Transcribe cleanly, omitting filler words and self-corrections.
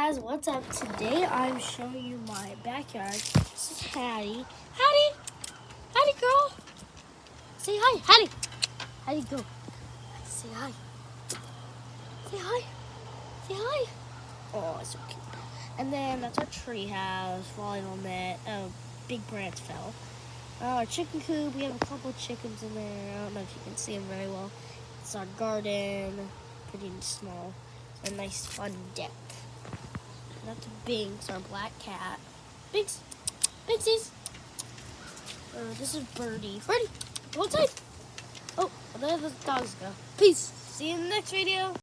guys, what's up? Today I'm showing you my backyard. This is Hattie. Hattie! Hattie girl! Say hi, Hattie! Hattie go. Say hi. Say hi. Say hi. Oh, it's so cute. And then that's our tree house, volleyball net. Oh, big branch fell. Our chicken coop, we have a couple chickens in there. I don't know if you can see them very well. It's our garden, pretty small. It's a nice fun deck. That's Binks, our black cat. Binks! Binksies! This is Birdie. Birdie! Go outside! Oh, there the dogs go. Peace! See you in the next video!